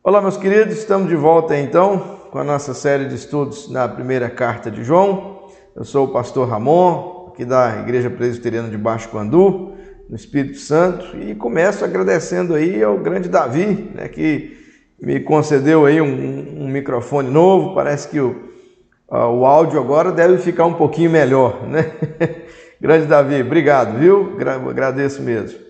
Olá, meus queridos, estamos de volta então com a nossa série de estudos na primeira carta de João. Eu sou o pastor Ramon, aqui da Igreja Presbiteriana de Baixo Quandu, no Espírito Santo, e começo agradecendo aí ao grande Davi, que me concedeu aí um microfone novo. Parece que o áudio agora deve ficar um pouquinho melhor, né? Grande Davi, obrigado, viu? Agradeço mesmo.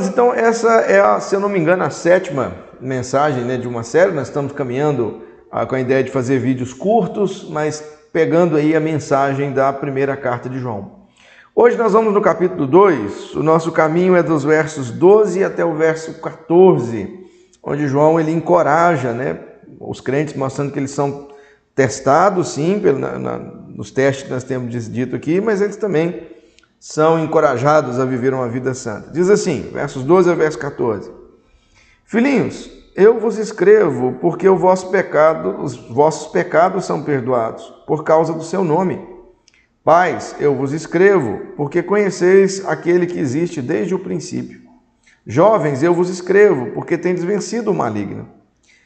Então essa é, se eu não me engano, a sétima mensagem de uma série. Nós estamos caminhando com a ideia de fazer vídeos curtos, mas pegando aí a mensagem da primeira carta de João. Hoje nós vamos no capítulo 2, o nosso caminho é dos versos 12 até o verso 14, onde João ele encoraja os crentes, mostrando que eles são testados, sim, nos testes que nós temos dito aqui, mas eles também são encorajados a viver uma vida santa. Diz assim, versos 12 ao verso 14. Filhinhos, eu vos escrevo porque os vossos pecados são perdoados por causa do seu nome. Pais, eu vos escrevo porque conheceis aquele que existe desde o princípio. Jovens, eu vos escrevo porque tendes vencido o maligno.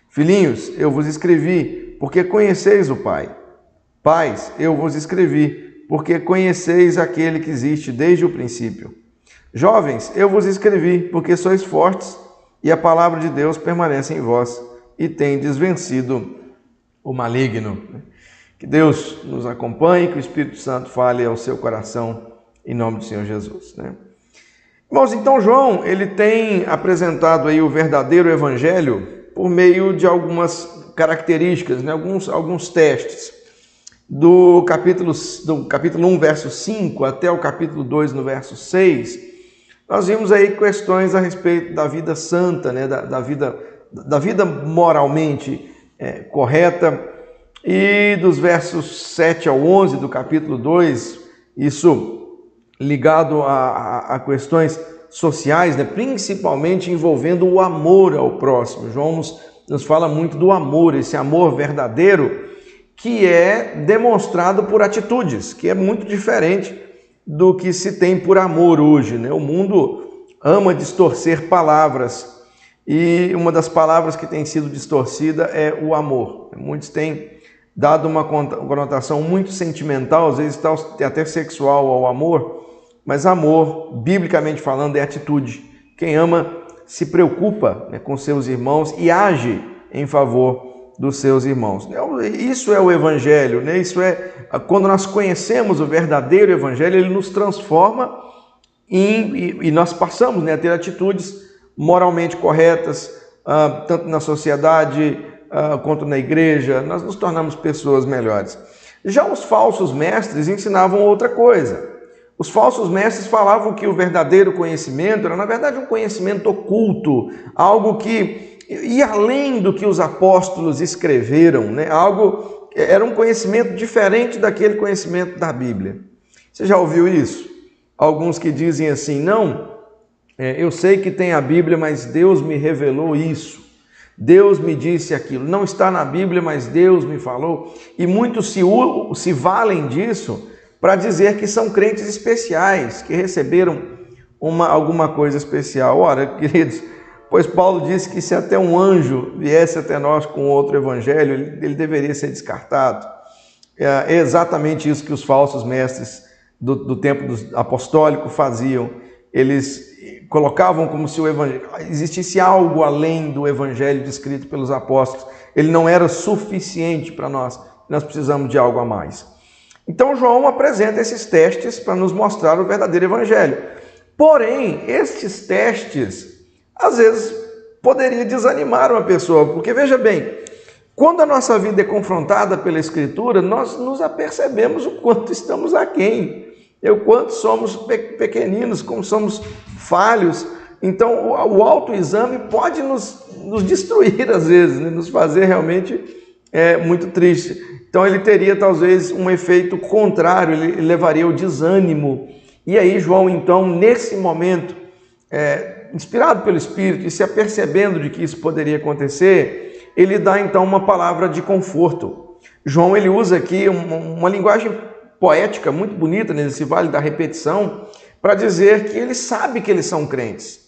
Filhinhos, eu vos escrevi porque conheceis o Pai. Pais, eu vos escrevi porque conheceis aquele que existe desde o princípio. Jovens, eu vos escrevi porque sois fortes e a palavra de Deus permanece em vós e tendes vencido o maligno. Que Deus nos acompanhe, que o Espírito Santo fale ao seu coração em nome do Senhor Jesus. Irmãos, então João ele tem apresentado aí o verdadeiro evangelho por meio de algumas características, alguns testes. Do capítulo 1, verso 5, até o capítulo 2, no verso 6, nós vimos aí questões a respeito da vida santa, da vida moralmente correta, e dos versos 7 ao 11 do capítulo 2, isso ligado a questões sociais, principalmente envolvendo o amor ao próximo. João nos fala muito do amor, esse amor verdadeiro, que é demonstrado por atitudes, que é muito diferente do que se tem por amor hoje. O mundo ama distorcer palavras, e uma das palavras que tem sido distorcida é o amor. Muitos têm dado uma conotação muito sentimental, às vezes até sexual ao amor, mas amor, biblicamente falando, é atitude. Quem ama se preocupa com seus irmãos e age em favor dos seus irmãos. Isso é o evangelho, Isso é quando nós conhecemos o verdadeiro evangelho, ele nos transforma e nós passamos a ter atitudes moralmente corretas, tanto na sociedade quanto na igreja. Nós nos tornamos pessoas melhores. Já os falsos mestres ensinavam outra coisa. Os falsos mestres falavam que o verdadeiro conhecimento era, na verdade, um conhecimento oculto, algo que e além do que os apóstolos escreveram, era um conhecimento diferente daquele conhecimento da Bíblia. Você já ouviu isso? Alguns que dizem assim, eu sei que tem a Bíblia, mas Deus me revelou isso. Deus me disse aquilo. Não está na Bíblia, mas Deus me falou. E muitos se valem disso para dizer que são crentes especiais, que receberam alguma coisa especial. Ora, queridos, pois Paulo disse que se até um anjo viesse até nós com outro evangelho, ele deveria ser descartado. É exatamente isso que os falsos mestres do tempo apostólico faziam. Eles colocavam como se o evangelho existisse algo além do evangelho descrito pelos apóstolos. Ele não era suficiente para nós. Nós precisamos de algo a mais. Então João apresenta esses testes para nos mostrar o verdadeiro evangelho. Porém, estes testes às vezes poderia desanimar uma pessoa, porque veja bem, quando a nossa vida é confrontada pela Escritura, nós nos apercebemos o quanto estamos aquém, o quanto somos pequeninos, como somos falhos. Então o autoexame pode nos destruir às vezes, nos fazer realmente muito triste. Então ele teria talvez um efeito contrário, ele levaria ao desânimo. E aí João então nesse momento, inspirado pelo Espírito e se apercebendo de que isso poderia acontecer, ele dá então uma palavra de conforto. João ele usa aqui uma linguagem poética muito bonita nesse vale da repetição, para dizer que ele sabe que eles são crentes.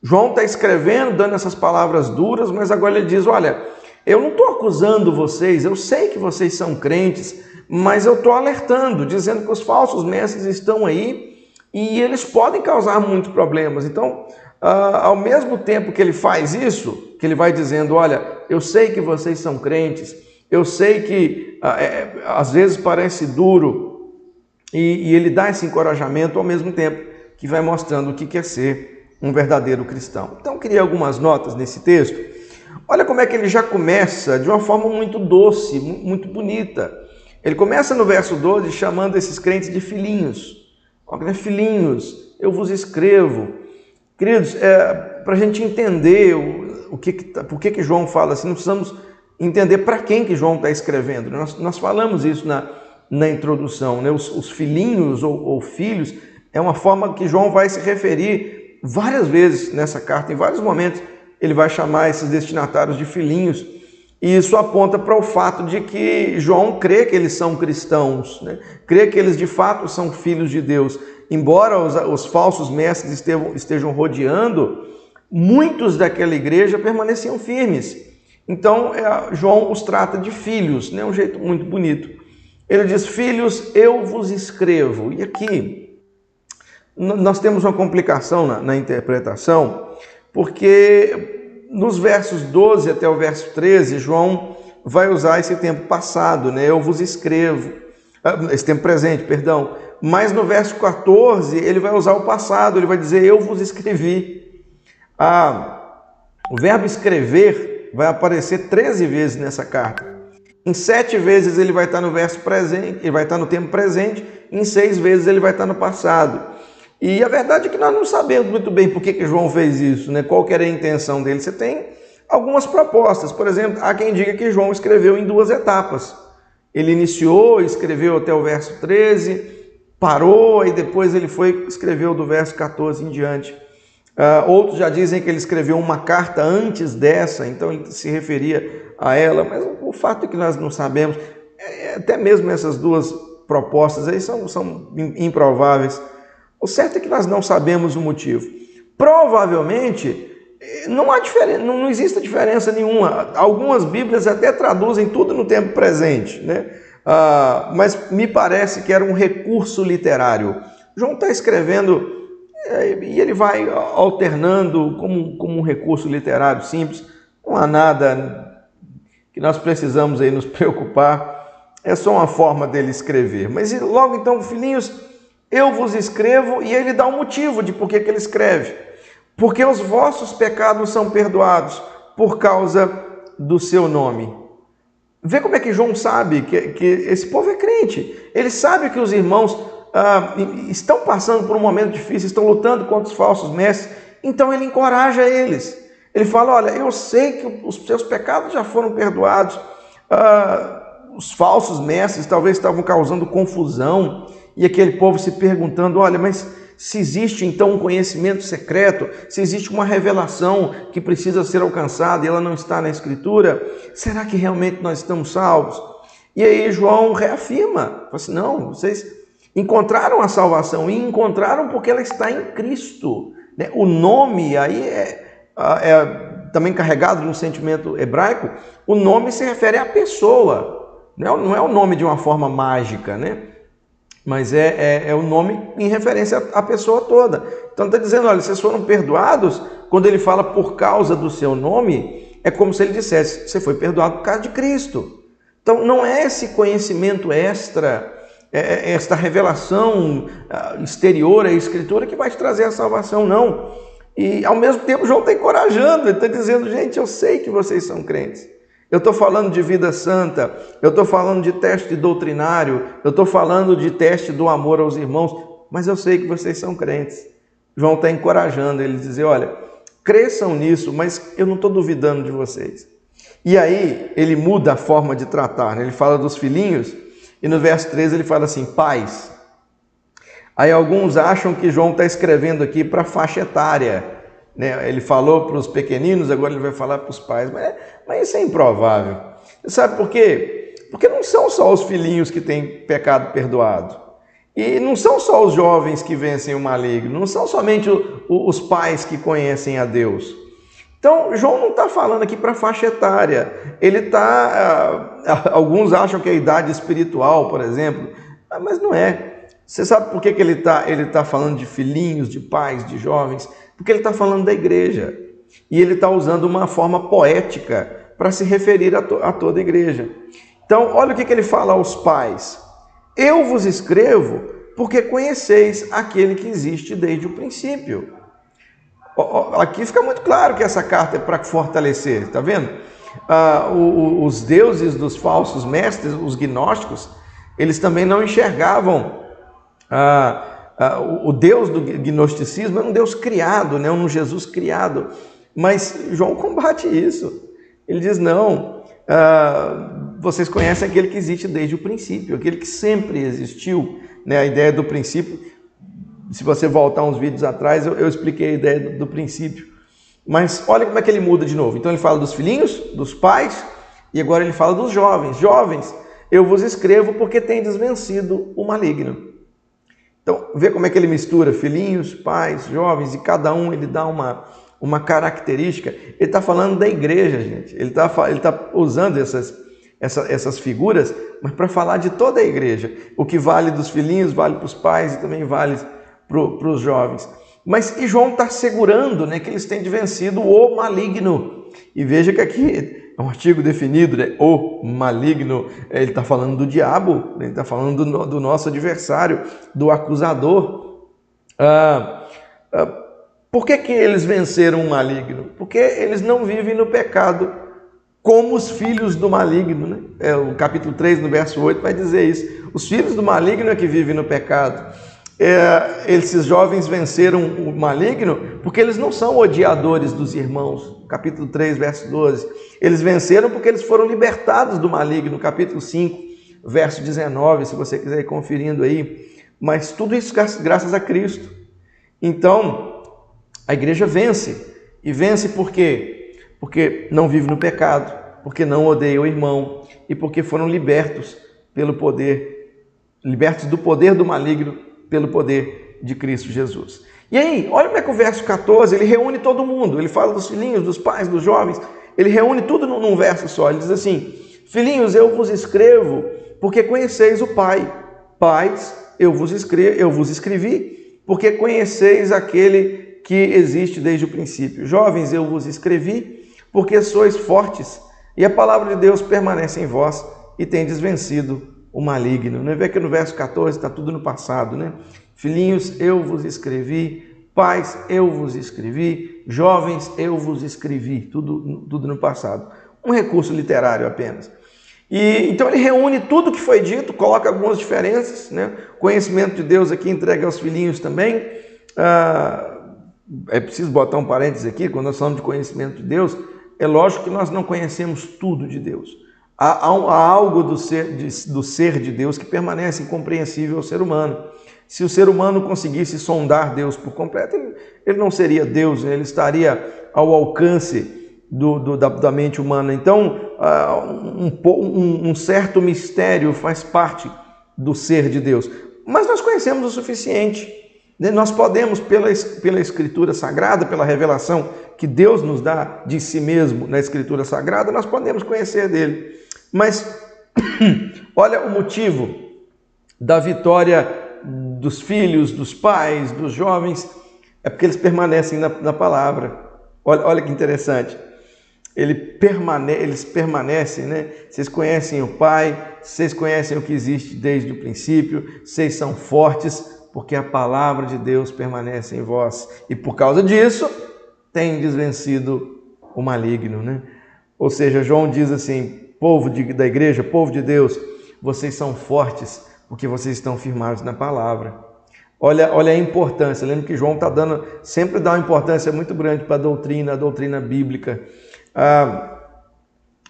João está escrevendo, dando essas palavras duras, mas agora ele diz, olha, eu não estou acusando vocês, eu sei que vocês são crentes, mas eu estou alertando, dizendo que os falsos mestres estão aí e eles podem causar muitos problemas. Então, ao mesmo tempo que ele faz isso, que ele vai dizendo, olha, eu sei que vocês são crentes, eu sei que às vezes parece duro, e ele dá esse encorajamento ao mesmo tempo que vai mostrando o que é ser um verdadeiro cristão. Então, eu queria algumas notas nesse texto. Olha como é que ele já começa de uma forma muito doce, muito bonita. Ele começa no verso 12 chamando esses crentes de filhinhos. Olha, filhinhos, eu vos escrevo. Queridos, para a gente entender por que João fala assim, nós precisamos entender para quem que João está escrevendo. Nós falamos isso na introdução, né? Os filhinhos ou filhos é uma forma que João vai se referir várias vezes nessa carta, em vários momentos ele vai chamar esses destinatários de filhinhos, e isso aponta para o fato de que João crê que eles são cristãos, né? Crê que eles de fato são filhos de Deus. Embora os falsos mestres estejam rodeando, muitos daquela igreja permaneciam firmes. Então, João os trata de filhos, né? Um jeito muito bonito. Ele diz, filhos, eu vos escrevo. E aqui, nós temos uma complicação na interpretação, porque nos versos 12 até o verso 13, João vai usar esse tempo passado, né? Eu vos escrevo, esse tempo presente, perdão. Mas no verso 14, ele vai usar o passado, ele vai dizer, eu vos escrevi. O verbo escrever vai aparecer 13 vezes nessa carta. Em 7 vezes ele vai estar no verso presente, ele vai estar no tempo presente, em 6 vezes ele vai estar no passado. E a verdade é que nós não sabemos muito bem por que João fez isso, né? Qual que era a intenção dele. Você tem algumas propostas. Por exemplo, há quem diga que João escreveu em 2 etapas. Ele iniciou, escreveu até o verso 13, parou, e depois ele escreveu do verso 14 em diante. Outros já dizem que ele escreveu uma carta antes dessa, então ele se referia a ela, mas o fato é que nós não sabemos. Até mesmo essas 2 propostas aí são improváveis. O certo é que nós não sabemos o motivo. Provavelmente não existe diferença nenhuma. Algumas Bíblias até traduzem tudo no tempo presente, né? Mas me parece que era um recurso literário. João está escrevendo e ele vai alternando como um recurso literário simples. Não há nada que nós precisamos aí nos preocupar. É só uma forma dele escrever. Mas logo então, filhinhos, eu vos escrevo, e ele dá um motivo de por que ele escreve. Porque os vossos pecados são perdoados por causa do seu nome. Vê como é que João sabe que esse povo é crente. Ele sabe que os irmãos estão passando por um momento difícil, estão lutando contra os falsos mestres, então ele encoraja eles. Ele fala, olha, eu sei que os seus pecados já foram perdoados. Os falsos mestres talvez estavam causando confusão, e aquele povo se perguntando, olha, mas se existe então um conhecimento secreto, se existe uma revelação que precisa ser alcançada e ela não está na Escritura, será que realmente nós estamos salvos? E aí João reafirma, fala assim, não, vocês encontraram a salvação, e encontraram porque ela está em Cristo. O nome aí é também carregado de um sentimento hebraico. O nome se refere à pessoa, não é o nome de uma forma mágica, né? Mas é o nome em referência à pessoa toda. Então está dizendo, olha, vocês foram perdoados. Quando ele fala por causa do seu nome, é como se ele dissesse, você foi perdoado por causa de Cristo. Então não é esse conhecimento extra, esta revelação exterior à Escritura que vai te trazer a salvação, não. E ao mesmo tempo João está encorajando, ele está dizendo, gente, eu sei que vocês são crentes. Eu estou falando de vida santa, eu estou falando de teste doutrinário, eu estou falando de teste do amor aos irmãos, mas eu sei que vocês são crentes. João está encorajando ele a dizer, olha, cresçam nisso, mas eu não estou duvidando de vocês. E aí ele muda a forma de tratar, né? Ele fala dos filhinhos, e no verso 13 ele fala assim, pais. Aí alguns acham que João está escrevendo aqui para a faixa etária, né? Ele falou para os pequeninos, agora ele vai falar para os pais, mas isso é improvável. Sabe por quê? Porque não são só os filhinhos que têm pecado perdoado. E não são só os jovens que vencem o maligno, não são somente os pais que conhecem a Deus. Então, João não está falando aqui para faixa etária. Ele está... alguns acham que é a idade espiritual, por exemplo, mas não é. Você sabe por que ele tá falando de filhinhos, de pais, de jovens? Porque ele está falando da igreja. E ele está usando uma forma poética para se referir a toda a igreja. Então, olha o que ele fala aos pais. Eu vos escrevo porque conheceis aquele que existe desde o princípio. Aqui fica muito claro que essa carta é para fortalecer, está vendo? Os deuses dos falsos mestres, os gnósticos, eles também não enxergavam o Deus do gnosticismo, era um Deus criado, né? Um Jesus criado. Mas João combate isso. Ele diz, não, vocês conhecem aquele que existe desde o princípio, aquele que sempre existiu, né? A ideia do princípio, se você voltar uns vídeos atrás, eu expliquei a ideia do princípio. Mas olha como é que ele muda de novo. Então ele fala dos filhinhos, dos pais, e agora ele fala dos jovens. Jovens, eu vos escrevo porque tendes vencido o maligno. Então, vê como é que ele mistura filhinhos, pais, jovens, e cada um ele dá uma característica. Ele está falando da igreja, gente. Ele tá usando essas figuras, mas para falar de toda a igreja. O que vale dos filhinhos, vale para os pais e também vale para os jovens. Mas e João está segurando, né, que eles têm vencido o maligno. E veja que aqui é um artigo definido, né, o maligno. Ele está falando do diabo, ele está falando do nosso adversário, do acusador. Por que eles venceram o maligno? Porque eles não vivem no pecado como os filhos do maligno, né? O capítulo 3, no verso 8, vai dizer isso. Os filhos do maligno é que vivem no pecado. Esses jovens venceram o maligno porque eles não são odiadores dos irmãos. Capítulo 3, verso 12. Eles venceram porque eles foram libertados do maligno. Capítulo 5, verso 19, se você quiser ir conferindo aí. Mas tudo isso graças a Cristo. Então, a igreja vence. E vence por quê? Porque não vive no pecado, porque não odeia o irmão e porque foram libertos pelo poder, libertos do poder do maligno pelo poder de Cristo Jesus. E aí, olha como é que o verso 14, ele reúne todo mundo, ele fala dos filhinhos, dos pais, dos jovens, ele reúne tudo num verso só. Ele diz assim: filhinhos, eu vos escrevo porque conheceis o Pai. Pais, eu vos escrevi porque conheceis aquele que existe desde o princípio. Jovens, eu vos escrevi porque sois fortes, e a palavra de Deus permanece em vós, e tendes vencido o maligno. Não vê que no verso 14 está tudo no passado, né? Filhinhos, eu vos escrevi, pais, eu vos escrevi, jovens, eu vos escrevi, tudo no passado. Um recurso literário apenas. E então ele reúne tudo que foi dito, coloca algumas diferenças, né? O conhecimento de Deus aqui entrega aos filhinhos também. É preciso botar um parênteses aqui, quando nós falamos de conhecimento de Deus, é lógico que nós não conhecemos tudo de Deus. Há algo do ser de Deus que permanece incompreensível ao ser humano. Se o ser humano conseguisse sondar Deus por completo, ele não seria Deus, ele estaria ao alcance da mente humana. Então, um certo mistério faz parte do ser de Deus. Mas nós conhecemos o suficiente. Nós podemos, pela Escritura Sagrada, pela revelação que Deus nos dá de si mesmo na Escritura Sagrada, nós podemos conhecer dele. Mas, olha o motivo da vitória dos filhos, dos pais, dos jovens, é porque eles permanecem na palavra. Olha que interessante. Eles permanecem, né? Vocês conhecem o Pai, vocês conhecem o que existe desde o princípio, vocês são fortes, porque a palavra de Deus permanece em vós. E por causa disso, tendes vencido o maligno, né? Ou seja, João diz assim: povo da igreja, povo de Deus, vocês são fortes, porque vocês estão firmados na palavra. Olha a importância. Lembra que João sempre dá uma importância muito grande para a doutrina bíblica.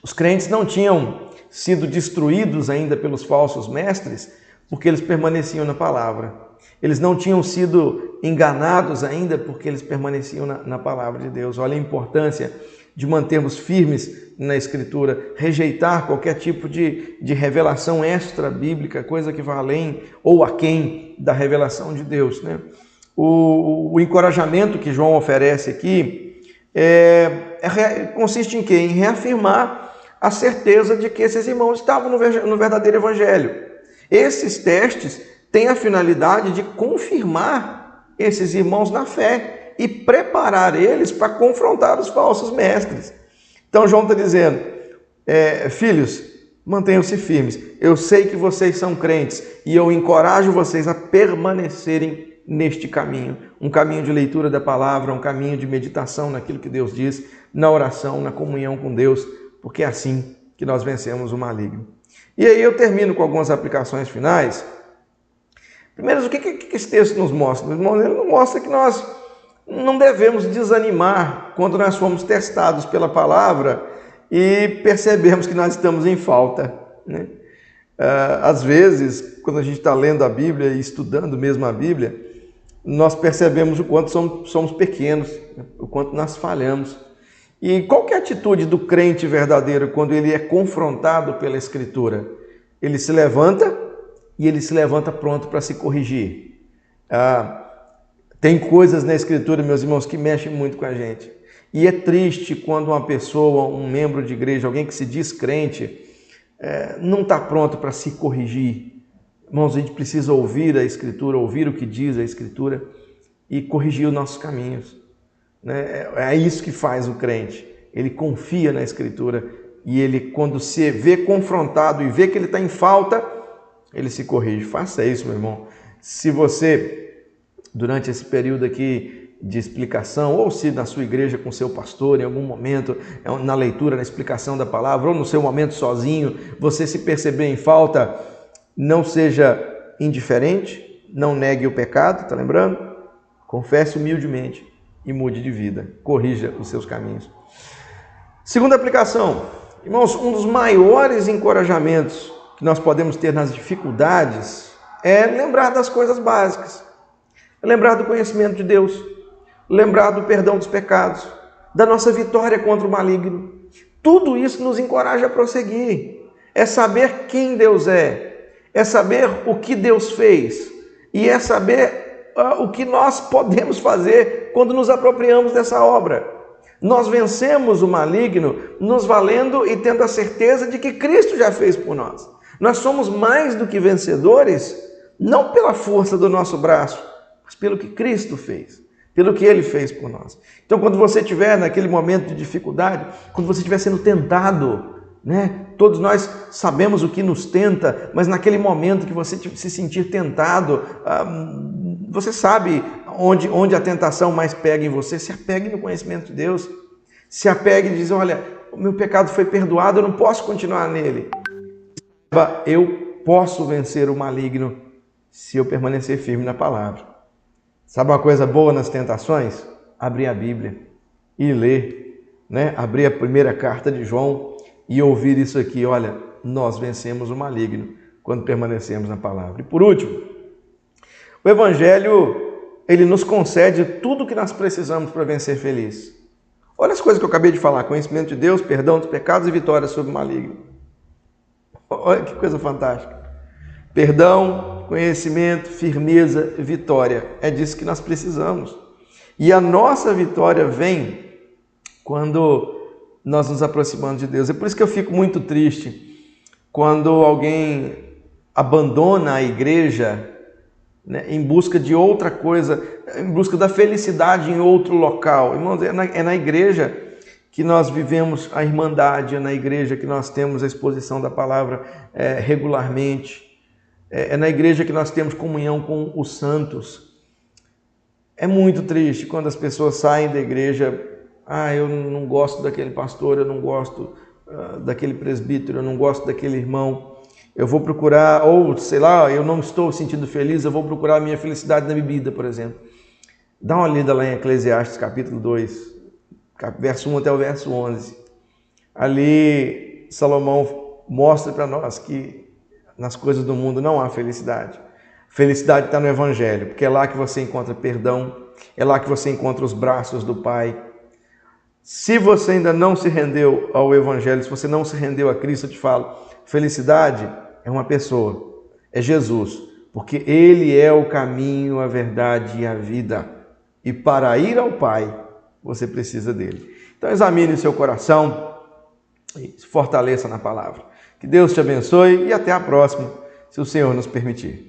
Os crentes não tinham sido destruídos ainda pelos falsos mestres, porque eles permaneciam na palavra. Eles não tinham sido enganados ainda porque eles permaneciam na palavra de Deus. Olha a importância de mantermos firmes na Escritura, rejeitar qualquer tipo de revelação extra-bíblica, coisa que vá além ou aquém da revelação de Deus, né? O encorajamento que João oferece aqui consiste em quê? Em reafirmar a certeza de que esses irmãos estavam no verdadeiro Evangelho. Esses testes têm a finalidade de confirmar esses irmãos na fé e preparar eles para confrontar os falsos mestres. Então João está dizendo, filhos, mantenham-se firmes. Eu sei que vocês são crentes e eu encorajo vocês a permanecerem neste caminho. Um caminho de leitura da palavra, um caminho de meditação naquilo que Deus diz, na oração, na comunhão com Deus, porque é assim que nós vencemos o maligno. E aí eu termino com algumas aplicações finais. Primeiro, o que esse texto nos mostra? Ele nos mostra que nós não devemos desanimar quando nós fomos testados pela palavra e percebemos que nós estamos em falta, né? Às vezes, quando a gente está lendo a Bíblia e estudando mesmo a Bíblia, nós percebemos o quanto somos pequenos, né? O quanto nós falhamos. E qual que é a atitude do crente verdadeiro quando ele é confrontado pela Escritura? Ele se levanta e ele se levanta pronto para se corrigir. Tem coisas na Escritura, meus irmãos, que mexem muito com a gente. E é triste quando uma pessoa, um membro de igreja, alguém que se diz crente, não está pronto para se corrigir. Irmãos, a gente precisa ouvir a Escritura, ouvir o que diz a Escritura e corrigir os nossos caminhos, né? É isso que faz o crente. Ele confia na Escritura e ele, quando se vê confrontado e vê que ele está em falta, ele se corrige. Faça isso, meu irmão. Se você, durante esse período aqui de explicação, ou se na sua igreja com seu pastor, em algum momento, na leitura, na explicação da palavra, ou no seu momento sozinho, você se perceber em falta, não seja indiferente, não negue o pecado, está lembrando? Confesse humildemente e mude de vida, corrija os seus caminhos. Segunda aplicação, irmãos, um dos maiores encorajamentos que nós podemos ter nas dificuldades é lembrar das coisas básicas, lembrar do conhecimento de Deus, lembrar do perdão dos pecados, da nossa vitória contra o maligno. Tudo isso nos encoraja a prosseguir, é saber quem Deus é saber o que Deus fez e é saber o que nós podemos fazer quando nos apropriamos dessa obra. Nós vencemos o maligno nos valendo e tendo a certeza de que Cristo já fez por nós. Nós somos mais do que vencedores, não pela força do nosso braço, mas pelo que Cristo fez, pelo que Ele fez por nós. Então, quando você estiver naquele momento de dificuldade, quando você estiver sendo tentado, né? Todos nós sabemos o que nos tenta, mas naquele momento que você se sentir tentado, você sabe onde a tentação mais pega em você. Se apegue no conhecimento de Deus, se apegue e diz, olha, o meu pecado foi perdoado, eu não posso continuar nele. Eu posso vencer o maligno se eu permanecer firme na palavra. Sabe uma coisa boa nas tentações? Abrir a Bíblia e ler, né? Abrir a primeira carta de João e ouvir isso aqui, olha, nós vencemos o maligno quando permanecemos na palavra. E por último, o Evangelho, ele nos concede tudo o que nós precisamos para vencer feliz. Olha as coisas que eu acabei de falar, conhecimento de Deus, perdão dos pecados e vitória sobre o maligno. Olha que coisa fantástica. Perdão, conhecimento, firmeza, vitória. É disso que nós precisamos. E a nossa vitória vem quando nós nos aproximamos de Deus. É por isso que eu fico muito triste quando alguém abandona a igreja, né, em busca de outra coisa, em busca da felicidade em outro local. Irmãos, é na igreja que nós vivemos a irmandade, é na igreja que nós temos a exposição da palavra regularmente, é na igreja que nós temos comunhão com os santos. É muito triste quando as pessoas saem da igreja, eu não gosto daquele pastor, eu não gosto daquele presbítero, eu não gosto daquele irmão, eu vou procurar, ou sei lá, eu não estou sentindo feliz, eu vou procurar a minha felicidade na bebida, por exemplo. Dá uma lida lá em Eclesiastes, capítulo 2, verso 1 até o verso 11. Ali, Salomão mostra para nós que nas coisas do mundo não há felicidade. Felicidade está no Evangelho, porque é lá que você encontra perdão, é lá que você encontra os braços do Pai. Se você ainda não se rendeu ao Evangelho, se você não se rendeu a Cristo, eu te falo, felicidade é uma pessoa, é Jesus, porque Ele é o caminho, a verdade e a vida. E para ir ao Pai, você precisa dele. Então examine o seu coração e se fortaleça na palavra. Que Deus te abençoe e até a próxima, se o Senhor nos permitir.